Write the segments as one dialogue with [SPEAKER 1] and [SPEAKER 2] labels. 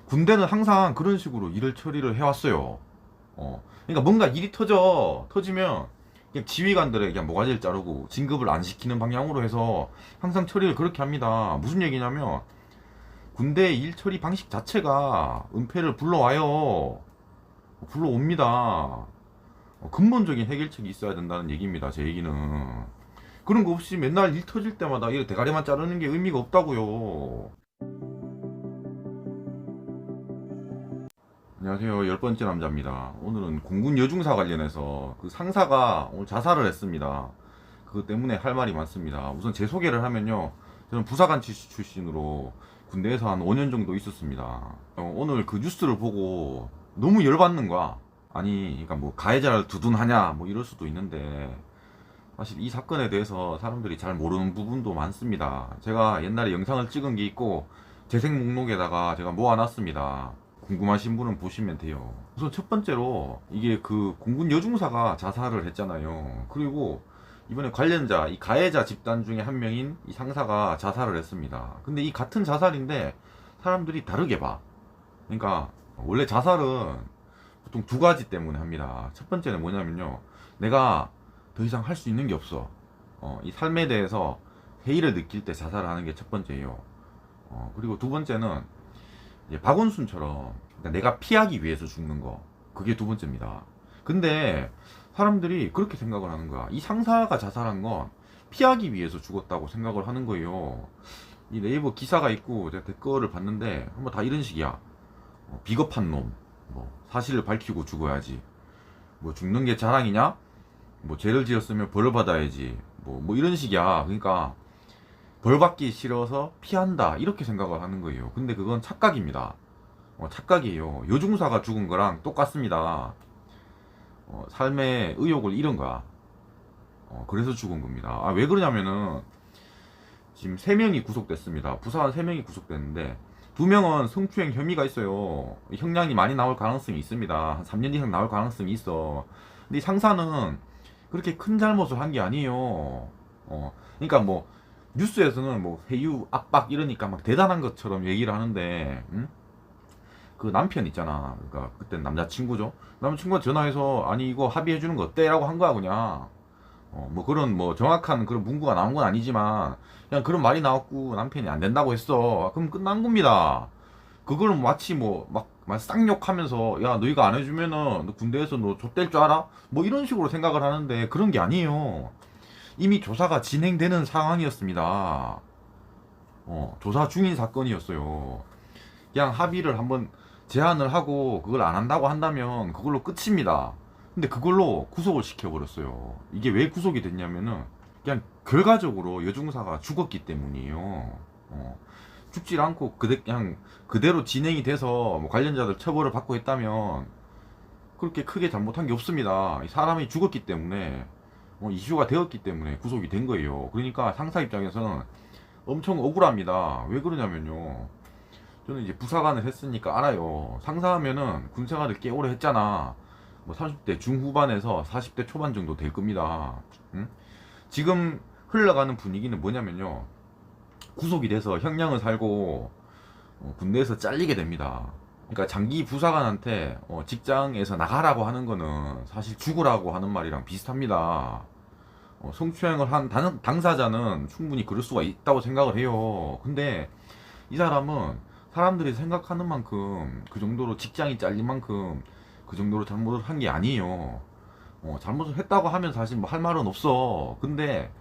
[SPEAKER 1] 군대는 항상 그런 식으로 일을 처리를 해왔어요. 그러니까 뭔가 일이 터지면 그냥 지휘관들에게 그냥 모가지를 자르고 진급을 안 시키는 방향으로 해서 항상 처리를 그렇게 합니다. 무슨 얘기냐면 군대 일 처리 방식 자체가 은폐를 불러와요. 불러옵니다. 근본적인 해결책이 있어야 된다는 얘기입니다. 제 얘기는. 그런 거 없이 맨날 일 터질 때마다 이 대가리만 자르는 게 의미가 없다고요. 안녕하세요. 열 번째 남자입니다. 오늘은 공군 여중사 관련해서 그 상사가 오늘 자살을 했습니다. 그것 때문에 할 말이 많습니다. 우선 제 소개를 하면요. 저는 부사관 출신으로 군대에서 한 5년 정도 있었습니다. 오늘 그 뉴스를 보고 너무 열받는 거야. 아니, 그러니까 뭐 가해자를 두둔하냐 뭐 이럴 수도 있는데 사실 이 사건에 대해서 사람들이 잘 모르는 부분도 많습니다. 제가 옛날에 영상을 찍은 게 있고 재생 목록에다가 제가 모아놨습니다. 궁금하신 분은 보시면 돼요. 우선 첫 번째로 이게 그 공군 여중사가 자살을 했잖아요. 그리고 이번에 관련자, 이 가해자 집단 중에 한 명인 이 상사가 자살을 했습니다. 근데 이 같은 자살인데 사람들이 다르게 봐. 그러니까 원래 자살은 보통 두 가지 때문에 합니다. 첫 번째는 뭐냐면요. 내가 더 이상 할 수 있는 게 없어. 이 삶에 대해서 회의를 느낄 때 자살을 하는 게 첫 번째예요. 그리고 두 번째는 이제 박원순처럼 그러니까 내가 피하기 위해서 죽는 거. 그게 두 번째입니다. 근데 사람들이 그렇게 생각을 하는 거야. 이 상사가 자살한 건 피하기 위해서 죽었다고 생각을 하는 거예요. 이 네이버 기사가 있고 제가 댓글을 봤는데 한번 다 이런 식이야. 비겁한 놈. 뭐 사실을 밝히고 죽어야지. 뭐 죽는 게 자랑이냐? 뭐 죄를 지었으면 벌을 받아야지. 뭐 이런 식이야. 그러니까 벌 받기 싫어서 피한다. 이렇게 생각을 하는 거예요. 근데 그건 착각입니다. 착각이에요. 여중사가 죽은 거랑 똑같습니다. 삶의 의욕을 잃은 거야. 그래서 죽은 겁니다. 왜 그러냐면은 지금 3명이 구속됐습니다. 부사관 3명이 구속됐는데 2명은 성추행 혐의가 있어요. 형량이 많이 나올 가능성이 있습니다. 한 3년 이상 나올 가능성이 있어. 근데 이 상사는 그렇게 큰 잘못을 한 게 아니에요. 그러니까 뭐 뉴스에서는 뭐 회유 압박 이러니까 막 대단한 것처럼 얘기를 하는데 그 남편 있잖아. 그러니까 그때 남자친구죠. 남자친구가 전화해서 아니 이거 합의해 주는 거 어때? 라고 한 거야 그냥. 뭐 그런 뭐 정확한 그런 문구가 나온 건 아니지만 그냥 그런 말이 나왔고 남편이 안 된다고 했어. 그럼 끝난 겁니다. 그걸 마치 막 쌍욕하면서 야 너희가 안 해주면은 너 군대에서 너 좆될 줄 알아? 뭐 이런 식으로 생각을 하는데 그런 게 아니에요. 이미 조사가 진행되는 상황이었습니다. 조사 중인 사건이었어요. 그냥 합의를 한번 제안을 하고 그걸 안 한다고 한다면 그걸로 끝입니다. 근데 그걸로 구속을 시켜버렸어요. 이게 왜 구속이 됐냐면은 그냥 결과적으로 여중사가 죽었기 때문이에요. 죽질 않고 그냥 그대로 진행이 돼서 뭐 관련자들 처벌을 받고 했다면 그렇게 크게 잘못한 게 없습니다. 사람이 죽었기 때문에 이슈가 되었기 때문에 구속이 된 거예요. 그러니까 상사 입장에서는 엄청 억울합니다. 왜 그러냐면요. 저는 이제 부사관을 했으니까 알아요. 상사하면은 군 생활을 꽤 오래 했잖아. 뭐 30대 중후반에서 40대 초반 정도 될 겁니다. 응? 지금 흘러가는 분위기는 뭐냐면요. 구속이 돼서 형량을 살고 군대에서 잘리게 됩니다. 그러니까 장기 부사관한테 직장에서 나가라고 하는 거는 사실 죽으라고 하는 말이랑 비슷합니다. 성추행을 한 당사자는 충분히 그럴 수가 있다고 생각을 해요. 근데 이 사람은 사람들이 생각하는 만큼 그 정도로 직장이 잘린 만큼 그 정도로 잘못을 한 게 아니에요. 잘못을 했다고 하면 사실 뭐 할 말은 없어. 근데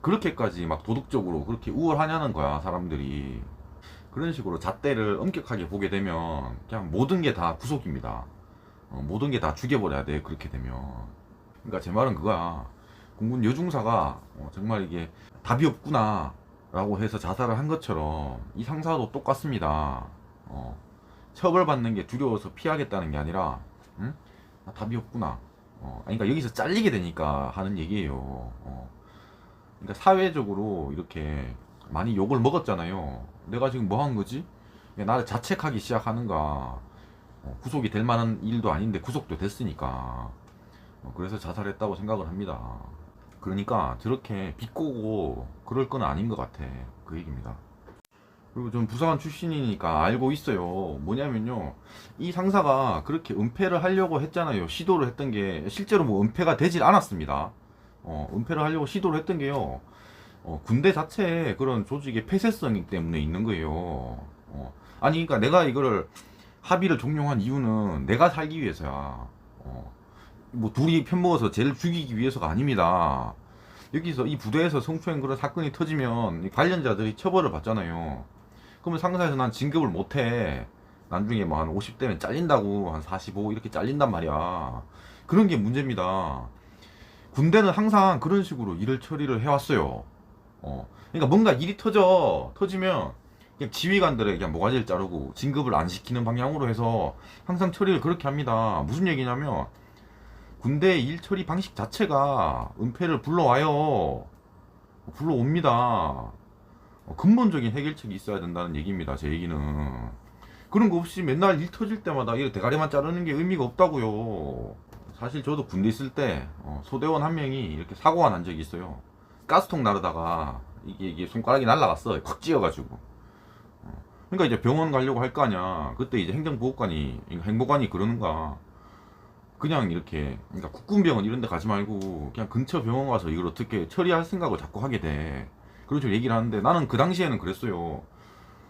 [SPEAKER 1] 그렇게까지 막 도덕적으로 그렇게 우월하냐는 거야, 사람들이. 그런 식으로 잣대를 엄격하게 보게 되면 그냥 모든 게 다 구속입니다. 모든 게 다 죽여버려야 돼, 그렇게 되면. 그러니까 제 말은 그거야. 공군 여중사가 정말 이게 답이 없구나 라고 해서 자살을 한 것처럼 이 상사도 똑같습니다. 처벌받는 게 두려워서 피하겠다는 게 아니라 답이 없구나. 그러니까 여기서 잘리게 되니까 하는 얘기예요. 그러니까 사회적으로 이렇게 많이 욕을 먹었잖아요. 내가 지금 뭐 한 거지? 나를 자책하기 시작하는가. 구속이 될 만한 일도 아닌데 구속도 됐으니까. 그래서 자살했다고 생각을 합니다. 그러니까 저렇게 비꼬고 그럴 건 아닌 것 같아. 그 얘기입니다. 그리고 전 부사관 출신이니까 알고 있어요. 뭐냐면요, 이 상사가 그렇게 은폐를 하려고 했잖아요. 시도를 했던 게 실제로 뭐 은폐가 되질 않았습니다. 은폐를 하려고 시도를 했던 게요, 군대 자체에 그런 조직의 폐쇄성 때문에 있는 거예요. 아니 그러니까 내가 이거를 합의를 종용한 이유는 내가 살기 위해서야. 뭐 둘이 편먹어서 쟤를 죽이기 위해서가 아닙니다. 여기서 이 부대에서 성추행 그런 사건이 터지면 이 관련자들이 처벌을 받잖아요. 그러면 상사에서 난 진급을 못해. 나중에 뭐 한 50대면 잘린다고, 한 45 이렇게 잘린단 말이야. 그런 게 문제입니다. 군대는 항상 그런 식으로 일을 처리를 해왔어요. 그러니까 뭔가 일이 터지면 그냥 지휘관들에게 그냥 모가지를 자르고 진급을 안 시키는 방향으로 해서 항상 처리를 그렇게 합니다. 무슨 얘기냐면 군대의 일 처리 방식 자체가 은폐를 불러옵니다. 근본적인 해결책이 있어야 된다는 얘기입니다. 제 얘기는 그런 거 없이 맨날 일 터질 때마다 이 대가리만 자르는 게 의미가 없다고요. 사실 저도 군대 있을 때 소대원 한 명이 이렇게 사고가 난 적이 있어요. 가스통 나르다가 이게 손가락이 날라갔어. 콱 찧어가지고. 그러니까 이제 병원 가려고 할 거 아니야. 그때 이제 행보관이 그러는가. 그냥 이렇게, 그러니까 국군병원 이런 데 가지 말고 그냥 근처 병원 가서 이걸 어떻게 처리할 생각을 자꾸 하게 돼. 그런 식으로 얘기를 하는데 나는 그 당시에는 그랬어요.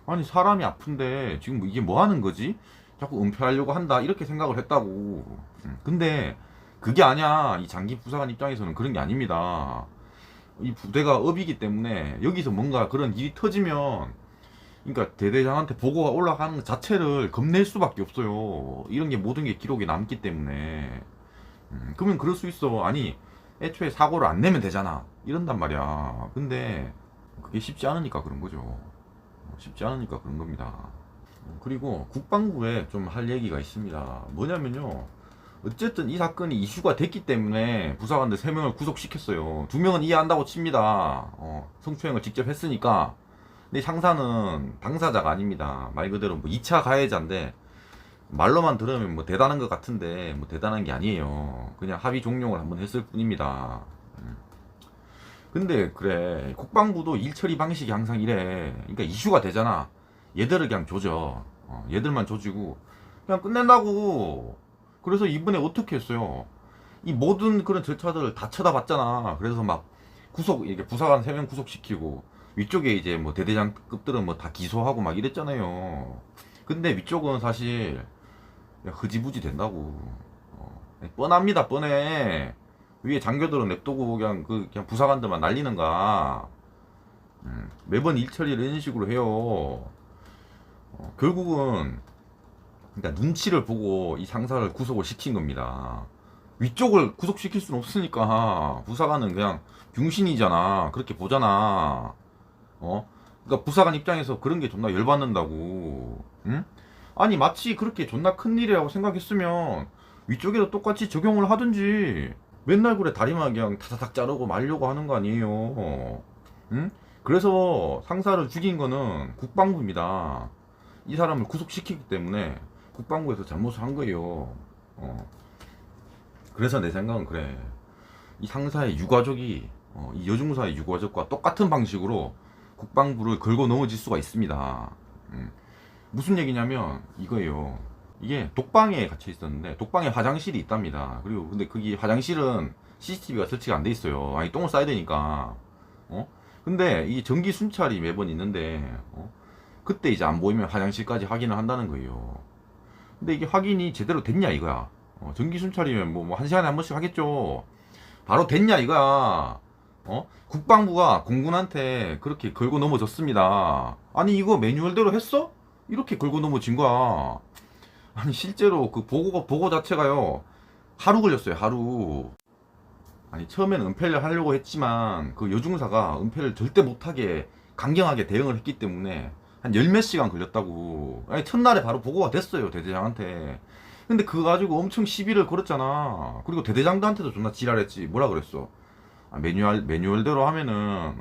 [SPEAKER 1] 아니 사람이 아픈데 지금 이게 뭐 하는 거지? 자꾸 은폐하려고 한다 이렇게 생각을 했다고. 근데 그게 아니야. 이 장기 부사관 입장에서는 그런 게 아닙니다. 이 부대가 업이기 때문에 여기서 뭔가 그런 일이 터지면, 그러니까 대대장한테 보고가 올라가는 것 자체를 겁낼 수밖에 없어요. 이런 게 모든 게 기록에 남기 때문에. 그러면 그럴 수 있어. 아니 애초에 사고를 안 내면 되잖아 이런단 말이야. 근데 그게 쉽지 않으니까 그런 거죠. 쉽지 않으니까 그런 겁니다. 그리고 국방부에 좀 할 얘기가 있습니다. 뭐냐면요, 어쨌든 이 사건이 이슈가 됐기 때문에 부사관들 3명을 구속시켰어요. 2명은 이해한다고 칩니다. 성추행을 직접 했으니까. 근데 상사는 당사자가 아닙니다. 말 그대로 뭐 2차 가해자인데, 말로만 들으면 뭐 대단한 것 같은데 뭐 대단한 게 아니에요. 그냥 합의 종용을 한번 했을 뿐입니다. 근데 그래, 국방부도 일 처리 방식이 항상 이래. 그러니까 이슈가 되잖아, 얘들을 그냥 조져. 얘들만 조지고 그냥 끝낸다고. 그래서 이번에 어떻게 했어요? 이 모든 그런 절차들을 다 쳐다봤잖아. 그래서 막 이렇게 부사관 3명 구속시키고 위쪽에 이제 뭐 대대장급들은 뭐 다 기소하고 막 이랬잖아요. 근데 위쪽은 사실 그냥 흐지부지 된다고. 뻔합니다, 뻔해. 위에 장교들은 냅두고 그냥 부사관들만 날리는가. 매번 일 처리를 이런 식으로 해요. 결국은 그러니까 눈치를 보고 이 상사를 구속을 시킨 겁니다. 위쪽을 구속시킬 수는 없으니까 부사관은 그냥 병신이잖아. 그렇게 보잖아. 그러니까 부사관 입장에서 그런 게 존나 열받는다고. 응? 아니 마치 그렇게 존나 큰일이라고 생각했으면 위쪽에도 똑같이 적용을 하든지. 맨날 그래 다리만 그냥 타다닥 자르고 말려고 하는 거 아니에요. 응? 그래서 상사를 죽인 거는 국방부입니다. 이 사람을 구속시키기 때문에 국방부에서 잘못을 한 거예요. 그래서 내 생각은 그래. 이 상사의 유가족이 이 여중사의 유가족과 똑같은 방식으로 국방부를 걸고 넘어질 수가 있습니다. 무슨 얘기냐면 이거예요. 이게 독방에 갇혀 있었는데 독방에 화장실이 있답니다. 그리고 근데 거기 화장실은 CCTV가 설치가 안 돼 있어요. 아니 똥을 싸야 되니까. 근데 이 전기 순찰이 매번 있는데 그때 이제 안 보이면 화장실까지 확인을 한다는 거예요. 근데 이게 확인이 제대로 됐냐 이거야. 전기 순찰이면 뭐 1시간에 한 번씩 하겠죠. 바로 됐냐 이거야. 국방부가 공군한테 그렇게 걸고 넘어졌습니다. 아니 이거 매뉴얼대로 했어? 이렇게 걸고 넘어진 거야. 아니 실제로 그 보고 자체가요, 하루 걸렸어요, 하루. 아니 처음에는 은폐를 하려고 했지만 그 여중사가 은폐를 절대 못하게 강경하게 대응을 했기 때문에 한 열 몇 시간 걸렸다고. 아니 첫날에 바로 보고가 됐어요, 대대장한테. 근데 그거 가지고 엄청 시비를 걸었잖아. 그리고 대대장들한테도 존나 지랄했지. 뭐라 그랬어? 매뉴얼대로 하면은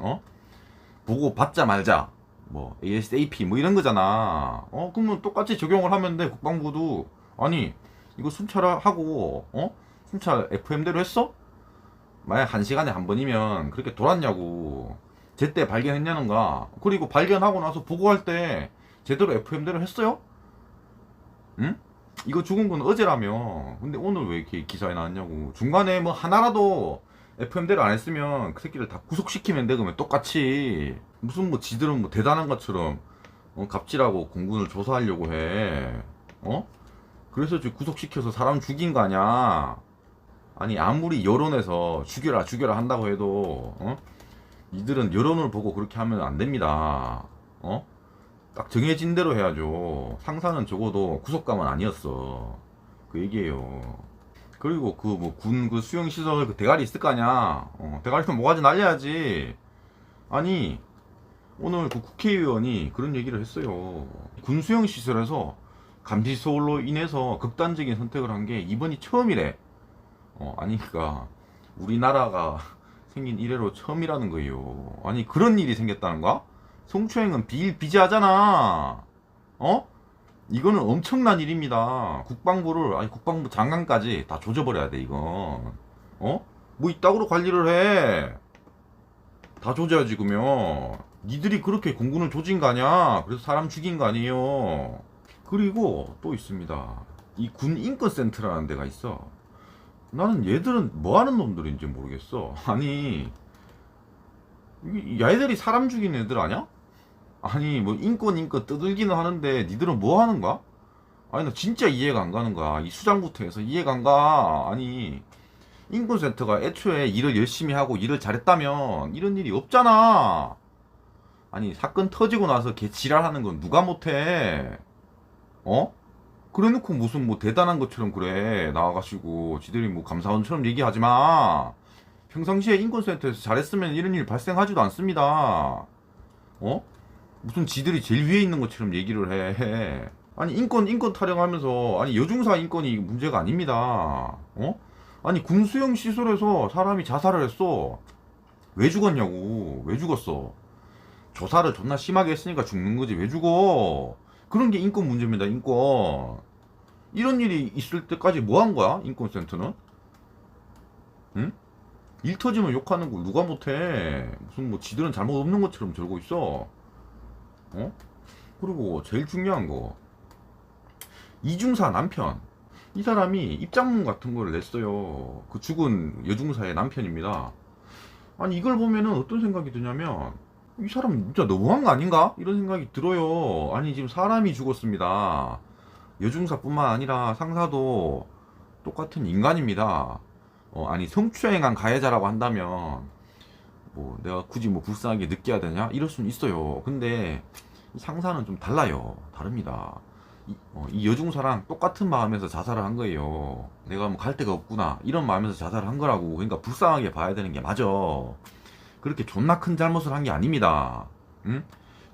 [SPEAKER 1] 보고 받자 말자, 뭐 ASAP 뭐 이런 거잖아. 그러면 똑같이 적용을 하면 돼. 국방부도. 아니 이거 순찰하고 순찰 FM대로 했어? 만약 1시간에 한 번이면 그렇게 돌았냐고. 제때 발견했냐는가. 그리고 발견하고 나서 보고할 때 제대로 FM대로 했어요? 응? 이거 죽은 건 어제라며. 근데 오늘 왜 이렇게 기사에 나왔냐고. 중간에 뭐 하나라도 FM대로 안 했으면 그 새끼를 다 구속시키면 돼. 그러면 똑같이. 무슨 뭐 지들은 뭐 대단한 것처럼 갑질하고 공군을 조사하려고 해. 그래서 지금 구속시켜서 사람 죽인 거 아니야. 아니 아무리 여론에서 죽여라 죽여라 한다고 해도 이들은 여론을 보고 그렇게 하면 안 됩니다. 딱 정해진 대로 해야죠. 상사는 적어도 구속감은 아니었어. 그 얘기예요. 그리고 그 뭐 군 그 수용시설 그 대가리 있을 거 아니야. 대가리면 뭐가지 날려야지. 아니 오늘 그 국회의원이 그런 얘기를 했어요. 군 수용시설에서 감시소로 인해서 극단적인 선택을 한 게 이번이 처음이래. 아니 그니까 우리나라가 생긴 이래로 처음이라는 거예요. 아니 그런 일이 생겼다는가? 성추행은 비일비재하잖아. 이거는 엄청난 일입니다. 국방부를 아니 국방부 장관까지 다 조져버려야 돼 이건. 뭐 이따구로 관리를 해. 다 조져야지 그러면. 니들이 그렇게 공군을 조진 거 아니야. 그래서 사람 죽인 거 아니에요. 그리고 또 있습니다. 이 군 인권센터라는 데가 있어. 나는 얘들은 뭐 하는 놈들인지 모르겠어. 아니 얘들이 사람 죽이는 애들 아냐? 아니 뭐 인권 떠들기는 하는데 니들은 뭐 하는 거야? 아니 나 진짜 이해가 안 가는 거야. 이 수장부터 해서 이해가 안 가. 아니 인권센터가 애초에 일을 열심히 하고 일을 잘했다면 이런 일이 없잖아. 아니 사건 터지고 나서 걔 지랄하는 건 누가 못해? 그래놓고 무슨 뭐 대단한 것처럼 그래 나와가지고 지들이 뭐 감사원처럼 얘기하지 마. 평상시에 인권센터에서 잘했으면 이런 일 발생하지도 않습니다. 무슨 지들이 제일 위에 있는 것처럼 얘기를 해. 아니 인권 타령하면서 아니 여중사 인권이 문제가 아닙니다. 아니 군수용 시설에서 사람이 자살을 했어. 왜 죽었냐고. 왜 죽었어? 조사를 존나 심하게 했으니까 죽는 거지. 왜 죽어? 그런 게 인권 문제입니다. 인권. 이런 일이 있을 때까지 뭐 한 거야? 인권센터는? 응? 일 터지면 욕하는 거 누가 못해. 무슨 뭐 지들은 잘못 없는 것처럼 저러고 있어. 그리고 제일 중요한 거 이중사 남편. 이 사람이 입장문 같은 걸 냈어요. 그 죽은 여중사의 남편입니다. 아니 이걸 보면은 어떤 생각이 드냐면 이 사람 진짜 너무한 거 아닌가? 이런 생각이 들어요. 아니 지금 사람이 죽었습니다. 여중사뿐만 아니라 상사도 똑같은 인간입니다. 아니 성추행한 가해자라고 한다면 뭐 내가 굳이 뭐 불쌍하게 느껴야 되냐? 이럴 수는 있어요. 근데 상사는 좀 달라요. 다릅니다. 이 여중사랑 똑같은 마음에서 자살을 한 거예요. 내가 뭐 갈 데가 없구나 이런 마음에서 자살을 한 거라고. 그러니까 불쌍하게 봐야 되는 게 맞아. 그렇게 존나 큰 잘못을 한 게 아닙니다. 응?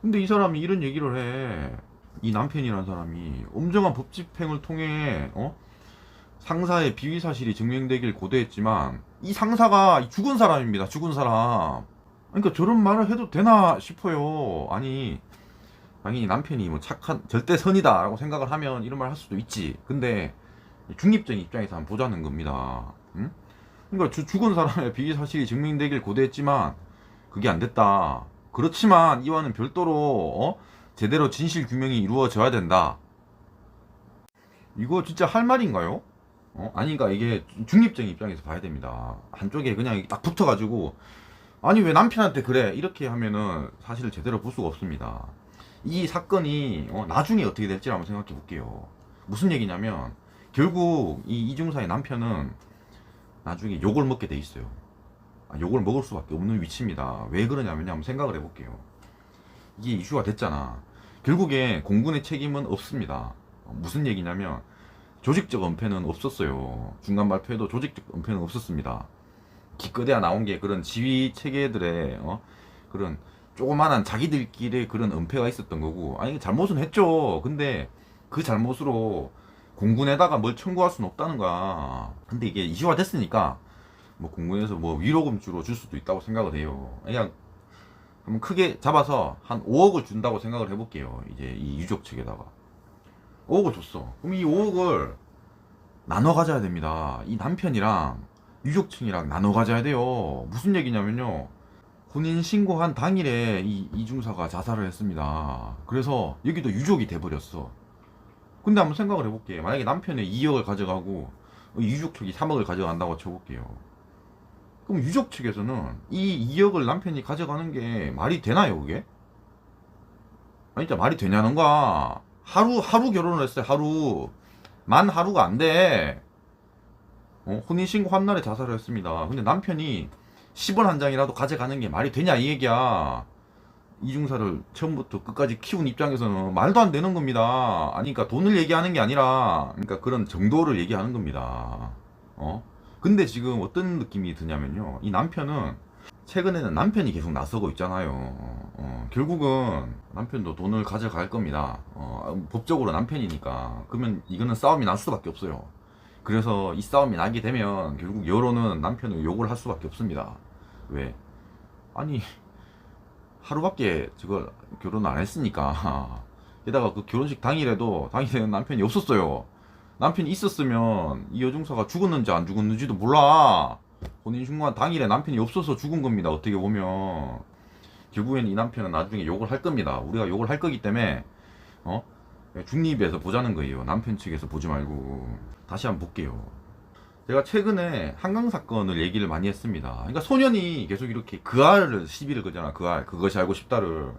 [SPEAKER 1] 근데 이 사람이 이런 얘기를 해. 이 남편이라는 사람이 엄정한 법 집행을 통해 상사의 비위 사실이 증명되길 고대했지만 이 상사가 죽은 사람입니다. 죽은 사람. 그러니까 저런 말을 해도 되나 싶어요. 아니 당연히 남편이 뭐 착한 절대 선이다 라고 생각을 하면 이런 말 할 수도 있지. 근데 중립적인 입장에서 한번 보자는 겁니다. 응? 그러니까 죽은 사람의 비위 사실이 증명되길 고대했지만 그게 안 됐다. 그렇지만 이와는 별도로 제대로 진실 규명이 이루어져야 된다. 이거 진짜 할 말인가요? 아니 그러니까 이게 중립적인 입장에서 봐야 됩니다. 한쪽에 그냥 딱 붙어가지고 아니 왜 남편한테 그래 이렇게 하면은 사실을 제대로 볼 수가 없습니다. 이 사건이 나중에 어떻게 될지 한번 생각해 볼게요. 무슨 얘기냐면 결국 이 이중사의 남편은 나중에 욕을 먹게 돼 있어요. 욕을 먹을 수밖에 없는 위치입니다. 왜 그러냐면 한번 생각을 해볼게요. 이게 이슈가 됐잖아. 결국에 공군의 책임은 없습니다. 무슨 얘기냐면 조직적 은폐는 없었어요. 중간 발표에도 조직적 은폐는 없었습니다. 기껏해야 나온 게 그런 지휘 체계들의 그런 조그만한 자기들끼리 그런 은폐가 있었던 거고. 아니 잘못은 했죠. 근데 그 잘못으로 공군에다가 뭘 청구할 수는 없다는 거야. 근데 이게 이슈화 됐으니까 뭐 공군에서 뭐 위로금 주로 줄 수도 있다고 생각을 해요. 그냥 한번 크게 잡아서 한 5억을 준다고 생각을 해볼게요. 이제 이 유족 측에다가 5억을 줬어. 그럼 이 5억을 나눠 가져야 됩니다. 이 남편이랑 유족층이랑 나눠 가져야 돼요. 무슨 얘기냐면요, 혼인 신고한 당일에 이 이중사가 자살을 했습니다. 그래서 여기도 유족이 돼버렸어. 근데 한번 생각을 해볼게. 만약에 남편이 2억을 가져가고 유족 측이 3억을 가져간다고 쳐볼게요. 그럼 유족 측에서는 이 2억을 남편이 가져가는 게 말이 되나요, 그게? 아니, 진짜 말이 되냐는 거야. 하루 결혼을 했어요, 하루. 만 하루가 안 돼. 혼인신고 한 날에 자살을 했습니다. 근데 남편이 10원 한 장이라도 가져가는 게 말이 되냐, 이 얘기야. 이중사를 처음부터 끝까지 키운 입장에서는 말도 안 되는 겁니다. 아니, 그러니까 돈을 얘기하는 게 아니라, 그러니까 그런 정도를 얘기하는 겁니다. 근데 지금 어떤 느낌이 드냐면요. 이 남편은, 최근에는 남편이 계속 나서고 있잖아요. 결국은 남편도 돈을 가져갈 겁니다. 법적으로 남편이니까. 그러면 이거는 싸움이 날 수밖에 없어요. 그래서 이 싸움이 나게 되면 결국 여론은 남편을 욕을 할 수밖에 없습니다. 왜? 아니, 하루밖에 저걸 결혼 안 했으니까. 게다가 그 결혼식 당일에는 남편이 없었어요. 남편이 있었으면 이 여중사가 죽었는지 안 죽었는지도 몰라. 혼인신고한 당일에 남편이 없어서 죽은 겁니다. 어떻게 보면 결국엔 이 남편은 나중에 욕을 할 겁니다. 우리가 욕을 할 거기 때문에 중립에서 보자는 거예요. 남편 측에서 보지 말고. 다시 한번 볼게요. 제가 최근에 한강 사건을 얘기를 많이 했습니다. 그러니까 소년이 계속 이렇게 그 알을 시비를 거잖아. 그 알, 그것이 알고 싶다를.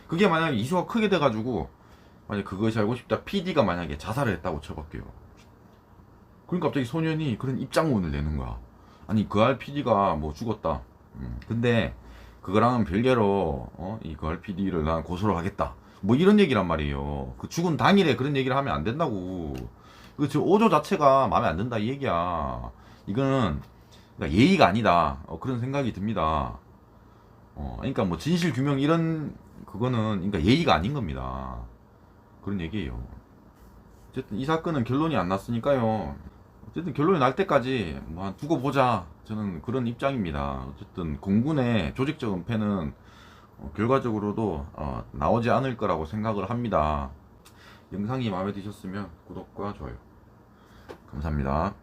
[SPEAKER 1] 그게 만약에 이슈가 크게 돼가지고 만약 그것이 알고 싶다 PD가 만약에 자살을 했다고 쳐볼게요. 그러니까 갑자기 소년이 그런 입장문을 내는 거야. 아니, 그 알 PD가 뭐 죽었다. 근데 그거랑은 별개로 이 그 알 PD를 난 고소를 하겠다. 뭐 이런 얘기란 말이에요. 그 죽은 당일에 그런 얘기를 하면 안 된다고. 그 지금 오조 자체가 마음에 안 든다 이 얘기야. 이거는 그러니까 예의가 아니다. 그런 생각이 듭니다. 그러니까 뭐 진실 규명 이런 그거는 그러니까 예의가 아닌 겁니다. 그런 얘기예요. 어쨌든 이 사건은 결론이 안 났으니까요. 어쨌든 결론이 날 때까지 뭐 한 두고 보자. 저는 그런 입장입니다. 어쨌든 공군의 조직적 은폐는 결과적으로도 나오지 않을 거라고 생각을 합니다. 영상이 마음에 드셨으면 구독과 좋아요 감사합니다.